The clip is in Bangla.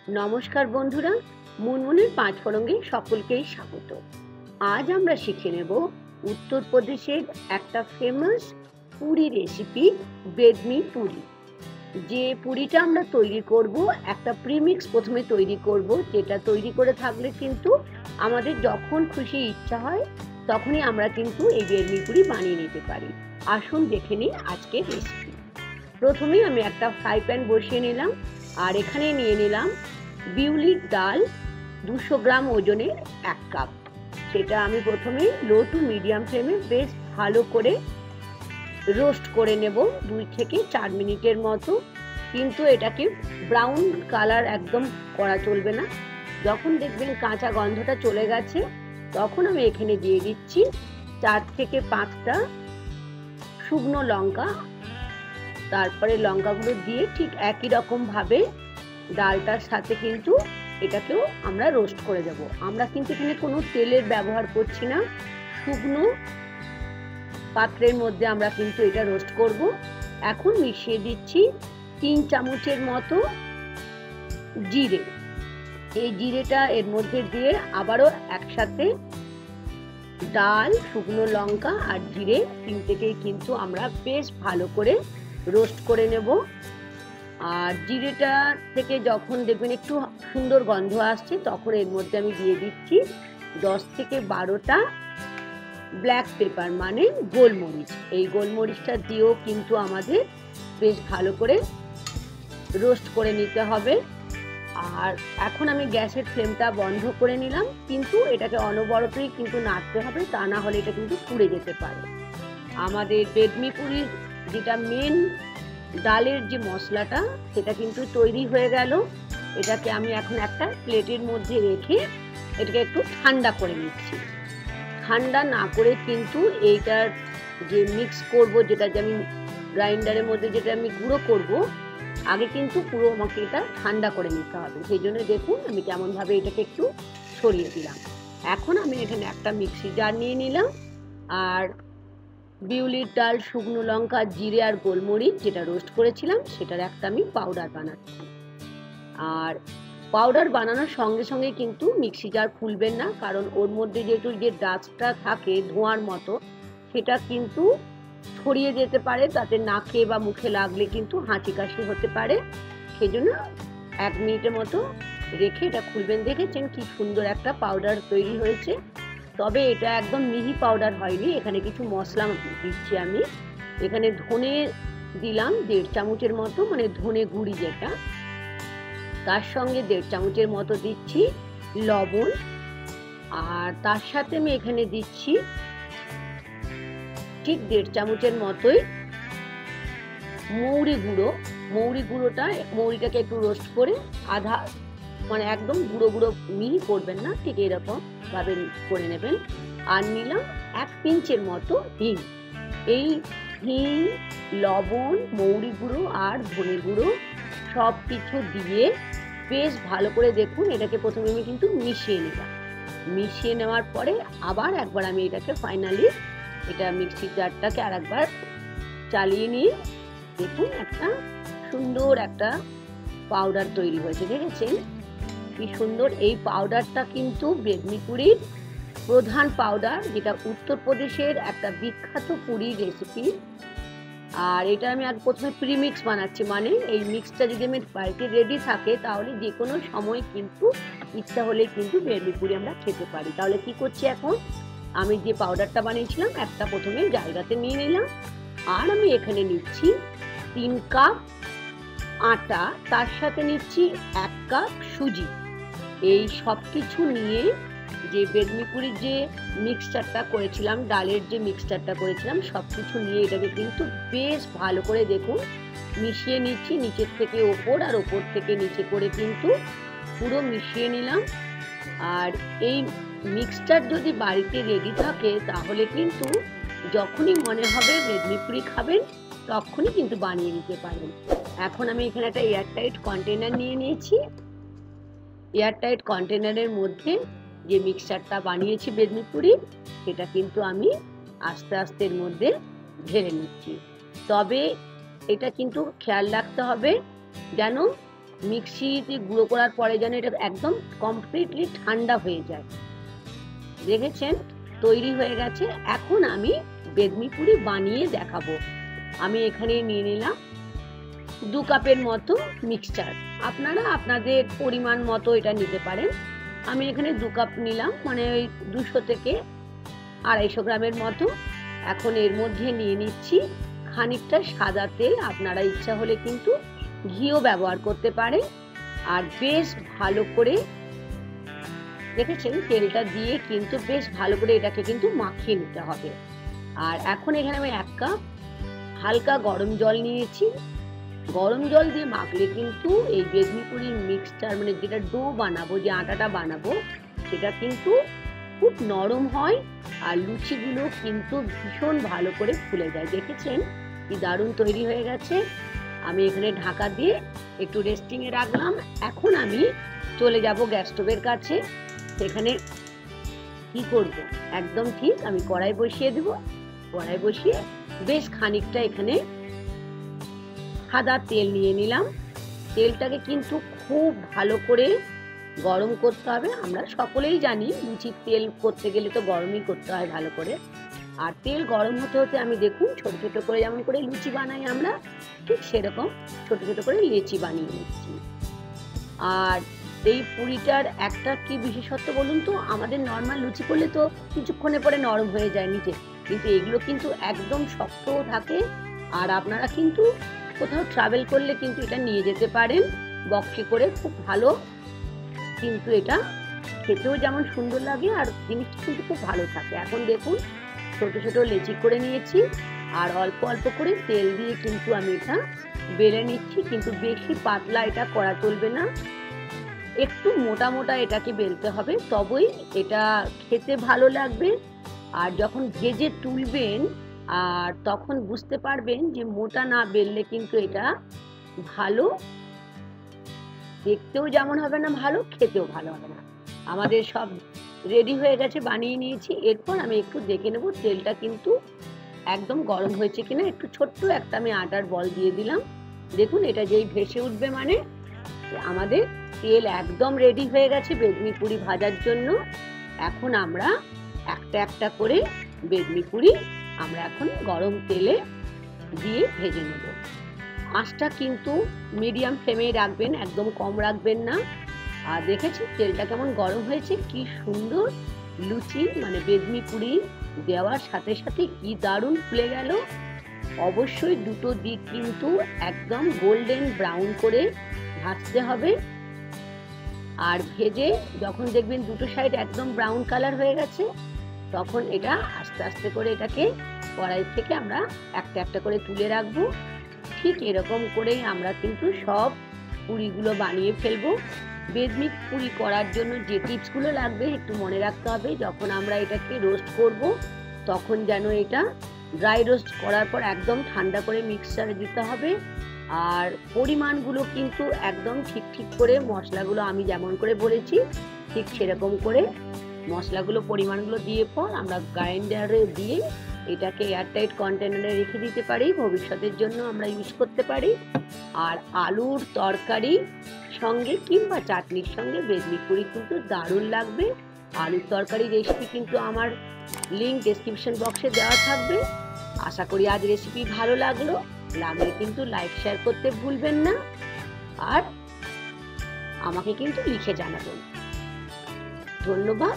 নমস্কার বন্ধুরা, মুনমুনের পাঁচ ফোড়ঙ্গে সকলকেই স্বাগত। আজ আমরা শিখে নেব উত্তরপ্রদেশের একটা ফেমাস পুরি রেসিপি, বেদমি পুরি। যে পুরিটা আমরা তৈরি করব, একটা প্রিমিক্স প্রথমে তৈরি করব, যেটা তৈরি করে থাকলে কিন্তু আমাদের যখন খুশি ইচ্ছা হয় তখনই আমরা কিন্তু এই বেদমি পুরি বানিয়ে নিতে পারি। আসুন দেখে নিই আজকের রেসিপি। প্রথমেই আমি একটা ফ্রাই প্যান বসিয়ে নিলাম, আর এখানে নিয়ে নিলাম বিউলির ডাল 200 গ্রাম ওজনের 1 কাপ। সেটা আমি প্রথমে লো টু মিডিয়াম ফ্লেমে বেশ ভালো করে রোস্ট করে নেব 2 থেকে 4 মিনিটের মতো। কিন্তু এটাকে ব্রাউন কালার একদম করা চলবে না। যখন দেখবেন কাঁচা গন্ধটা চলে গেছে তখন আমি এখানে দিয়ে দিচ্ছি 4 থেকে 5টা শুকনো লঙ্কা। তারপরে লঙ্কাগুলো দিয়ে ঠিক একই রকম ভাবে ডালটার সাথে কিন্তু এটাকেও আমরা রোস্ট করে দেব। আমরা কিন্তু এখানে কোনো তেলের ব্যবহার করছি না, শুকনো পাত্রের মধ্যে আমরা কিন্তু এটা রোস্ট করব। এখন মিশিয়ে দিচ্ছি 3 চামচের মতো জিরে। এই জিরেটা এর মধ্যে দিয়ে আবারও একসাথে ডাল, শুকনো লঙ্কা আর জিরে তিনটেকেই কিন্তু আমরা বেশ ভালো করে রোস্ট করে নেব। আর জিরেটা থেকে যখন দেখবেন একটু সুন্দর গন্ধ আসছে তখন এর মধ্যে আমি দিয়ে দিচ্ছি 10 থেকে 12টা ব্ল্যাক পেপার মানে গোলমরিচ। এই গোলমরিচটা দিয়েও কিন্তু আমাদের বেশ ভালো করে রোস্ট করে নিতে হবে। আর এখন আমি গ্যাসের ফ্লেমটা বন্ধ করে নিলাম, কিন্তু এটাকে অনবরতই কিন্তু নাড়তে হবে, তা না হলে এটা কিন্তু পুড়ে যেতে পারে। আমাদের বেদমি পুরির যেটা মেন ডালের যে মশলাটা সেটা কিন্তু তৈরি হয়ে গেল। এটাকে আমি এখন একটা প্লেটের মধ্যে রেখে এটাকে একটু ঠান্ডা করে নিচ্ছি। ঠান্ডা না করে কিন্তু এইটার যে মিক্স করব, যেটা যে আমি গ্রাইন্ডারের মধ্যে যেটা আমি গুঁড়ো করব, আগে কিন্তু পুরো আমাকে এটা ঠান্ডা করে নিতে হবে। সেই জন্য দেখুন আমি কেমনভাবে এটাকে একটু ছড়িয়ে দিলাম। এখন আমি এখানে একটা মিক্সি জার নিয়ে নিলাম, আর বিউলির ডাল, শুকনো লঙ্কা, জিরে আর গোলমরিচ যেটা রোস্ট করেছিলাম সেটার একটা আমি পাউডার বানাচ্ছি। আর পাউডার বানানোর সঙ্গে সঙ্গে কিন্তু মিক্সি জার খুলবেন না, কারণ ওর মধ্যে যেহেতু যে ডাস্টটা থাকে ধোঁয়ার মতো, সেটা কিন্তু ছড়িয়ে যেতে পারে, তাতে নাকে বা মুখে লাগলে কিন্তু হাঁচি কাশি হতে পারে। সেজন্য 1 মিনিটের মতো রেখে এটা খুলবেন। দেখেছেন কি সুন্দর একটা পাউডার তৈরি হয়েছে। তবে এটা একদম মিহি পাউডার হয়নি, এখানে কিছু মশলা দিচ্ছি আমি। এখানে ধনে দিলাম 1.5 চামচের মতো, মানে ধনে গুঁড়ি যেটা, তার সঙ্গে 1.5 চামচের মতো দিচ্ছি লবণ। আর তার সাথে আমি এখানে দিচ্ছি ঠিক 1.5 চামচের মতোই মৌরি গুঁড়ো। মৌরিটাকে একটু রোস্ট করে আধা, মানে একদম গুঁড়ো গুঁড়ো মিহি করবেন না, ঠিক এরকম ভাবে করে নেবেন। আর নিলাম 1 পিঞ্চের মতো হিং। এই হিং, লবণ, মৌরি গুঁড়ো আর ধনে গুঁড়ো সব কিছু দিয়ে বেশ ভালো করে দেখুন এটাকে প্রথমে আমি কিন্তু মিশিয়ে নিলাম। মিশিয়ে নেওয়ার পরে আবার একবার আমি এটাকে ফাইনালি এটা মিক্সির জারটাকে আর একবার চালিয়ে নিয়ে দেখুন একটা সুন্দর একটা পাউডার তৈরি হয়েছে। দেখেছেন কি সুন্দর। এই পাউডারটা কিন্তু বেদমি পুরির প্রধান পাউডার, যেটা উত্তরপ্রদেশের একটা বিখ্যাত পুরি রেসিপি। আর এটা আমি আগে প্রথমে প্রিমিক্স বানাচ্ছি, মানে এই মিক্সটা যদি আমি বাড়িতে রেডি থাকে তাহলে যে কোনো সময় কিন্তু ইচ্ছা হলে কিন্তু বেদমি পুরি আমরা খেতে পারি। তাহলে কি করছি এখন, আমি যে পাউডারটা বানিয়েছিলাম একটা প্রথমে জায়গাতে নিয়ে নিলাম, আর আমি এখানে নিচ্ছি 3 কাপ আটা, তার সাথে নিচ্ছি 1 কাপ সুজি। এই সব কিছু নিয়ে যে বেদমি পুরির যে মিক্সচারটা করেছিলাম, ডালের যে মিক্সচারটা করেছিলাম, সব কিছু নিয়ে এটাকে কিন্তু বেশ ভালো করে দেখুন মিশিয়ে নিচ্ছি, নিচের থেকে ওপর আর ওপর থেকে নিচে করে কিন্তু পুরো মিশিয়ে নিলাম। আর এই মিক্সচার যদি বাড়িতে রেডি থাকে তাহলে কিন্তু যখনই মনে হবে বেদমি পুরি খাবেন তখনই কিন্তু বানিয়ে নিতে পারেন। এখন আমি এখানে একটা এয়ারটাইট কন্টেনার নিয়ে নিয়েছি। এয়ারটাইট কন্টেনারের মধ্যে যে মিক্সচারটা বানিয়েছি বেদমি পুরি, সেটা কিন্তু আমি আস্তে আস্তে এর মধ্যে ঢেলে নিচ্ছি। তবে এটা কিন্তু খেয়াল রাখতে হবে যেন মিক্সিতে গুঁড়ো করার পরে যেন এটা একদম কমপ্লিটলি ঠান্ডা হয়ে যায়। দেখেছেন তৈরি হয়ে গেছে। এখন আমি বেদমি পুরি বানিয়ে দেখাবো। আমি এখানে নিয়ে নিলাম 2 কাপের মতো মিক্সচার। আপনারা আপনাদের পরিমাণ মতো এটা নিতে পারেন। আমি এখানে 2 কাপ নিলাম, মানে ওই 200 থেকে 250 গ্রামের মতো। এখন এর মধ্যে নিয়ে নিচ্ছি খানিকটা সাদা তেল। আপনারা ইচ্ছা হলে কিন্তু ঘিও ব্যবহার করতে পারেন। আর বেশ ভালো করে দেখেছেন তেলটা দিয়ে কিন্তু বেশ ভালো করে এটাকে কিন্তু মাখিয়ে নিতে হবে। আর এখন এখানে আমি 1 কাপ হালকা গরম জল নিয়েছি। গরম জল দিয়ে মাখলে কিন্তু এই বেদমি পুরির মিক্সচার, মানে যেটা ডো বানাবো, যে আটাটা বানাবো, সেটা কিন্তু খুব নরম হয় আর লুচিগুলো কিন্তু ভীষণ ভালো করে ফুলে যায়। দেখেছেন কি দারুণ তৈরি হয়ে গেছে। আমি এখানে ঢাকা দিয়ে একটু রেস্টিংয়ে রাখলাম। এখন আমি চলে যাব গ্যাস স্টোভের কাছে। সেখানে কি করব, একদম ঠিক, আমি কড়াই বসিয়ে দেব। কড়াই বসিয়ে বেশ খানিকটা এখানে সাদা তেল নিয়ে নিলাম। তেলটাকে কিন্তু খুব ভালো করে গরম করতে হবে। আমরা সকলেই জানি লুচির তেল করতে গেলে তো গরমই করতে হয় ভালো করে। আর তেল গরম হতে হতে আমি দেখুন ছোট ছোট করে যেমন করে লুচি বানাই আমরা, ঠিক সেরকম ছোট ছোট করে লেচি বানিয়ে নিচ্ছি। আর এই পুরিটার একটা কি বিশেষত্ব বলুন তো, আমাদের নর্মাল লুচি করলে তো কিছুক্ষণে পরে নরম হয়ে যায় নিচে, কিন্তু এগুলো কিন্তু একদম শক্তও থাকে। আর আপনারা কিন্তু কোথাও ট্রাভেল করলে কিন্তু এটা নিয়ে যেতে পারেন বক্সে করে, খুব ভালো। কিন্তু এটা খেতেও যেমন সুন্দর লাগে আর জিনিসটা কিন্তু খুব ভালো থাকে। এখন দেখুন ছোট ছোট লেচি করে নিয়েছি আর অল্প অল্প করে তেল দিয়ে কিন্তু আমি এটা বেলে নিচ্ছি। কিন্তু বেশি পাতলা এটা করা চলবে না, একটু মোটা মোটা এটাকে বেলতে হবে, তবেই এটা খেতে ভালো লাগবে। আর যখন ভেজে তুলবেন আর তখন বুঝতে পারবেন যে মোটা না বেললে কিন্তু এটা ভালো, দেখতেও যেমন হবে না ভালো, খেতেও ভালো হবে না। আমাদের সব রেডি হয়ে গেছে, বানিয়ে নিয়েছি। এরপর আমি একটু দেখে নেব তেলটা কিন্তু একদম গরম হয়েছে কিনা। একটু ছোট্ট একটা আমি আটার বল দিয়ে দিলাম। দেখুন এটা যেই ভেসে উঠবে মানে আমাদের তেল একদম রেডি হয়ে গেছে বেদমি পুরি ভাজার জন্য। এখন আমরা একটা একটা করে বেদমি পুরি আমরা এখন গরম তেলে দিয়ে ভেজে নেব। আঁচটা কিন্তু মিডিয়াম ফ্লেমেই রাখবেন, একদম কম রাখবেন না। আর দেখেছি তেলটা কেমন গরম হয়েছে, কি সুন্দর লুচি, মানে বেদমি পুরি দেওয়ার সাথে সাথে কি দারুণ ফুলে গেল। অবশ্যই দুটো দিক কিন্তু একদম গোল্ডেন ব্রাউন করে ভাজতে হবে। আর ভেজে যখন দেখবেন দুটো সাইড একদম ব্রাউন কালার হয়ে গেছে, তখন এটা আস্তে আস্তে করে এটাকে কড়াই থেকে আমরা একটা একটা করে তুলে রাখবো। ঠিক এরকম করেই আমরা কিন্তু সব পুরিগুলো বানিয়ে ফেলবো। বেদমি পুরি করার জন্য যে টিপসগুলো লাগবে একটু মনে রাখতে হবে। যখন আমরা এটাকে রোস্ট করব তখন যেন এটা ড্রাই রোস্ট করার পর একদম ঠান্ডা করে মিক্সচারে দিতে হবে। আর পরিমাণগুলো কিন্তু একদম ঠিক ঠিক করে, মশলাগুলো আমি যেমন করে বলেছি ঠিক সেরকম করে মশলাগুলো পরিমাণগুলো দিয়ে পর আমরা গ্রাইন্ডারে দিয়ে এটাকে এয়ারটাইট কন্টেনারে রেখে দিতে পারি, ভবিষ্যতের জন্য আমরা ইউজ করতে পারি। আর আলুর তরকারি সঙ্গে কিংবা চাটনির সঙ্গে বেদমি পুরি কিন্তু দারুণ লাগবে। আলুর তরকারি রেসিপি কিন্তু আমার লিঙ্ক ডেসক্রিপশন বক্সে দেওয়া থাকবে। আশা করি আজ রেসিপি ভালো লাগলে কিন্তু লাইক শেয়ার করতে ভুলবেন না। আর আমাকে কিন্তু লিখে জানাবেন। ধন্যবাদ।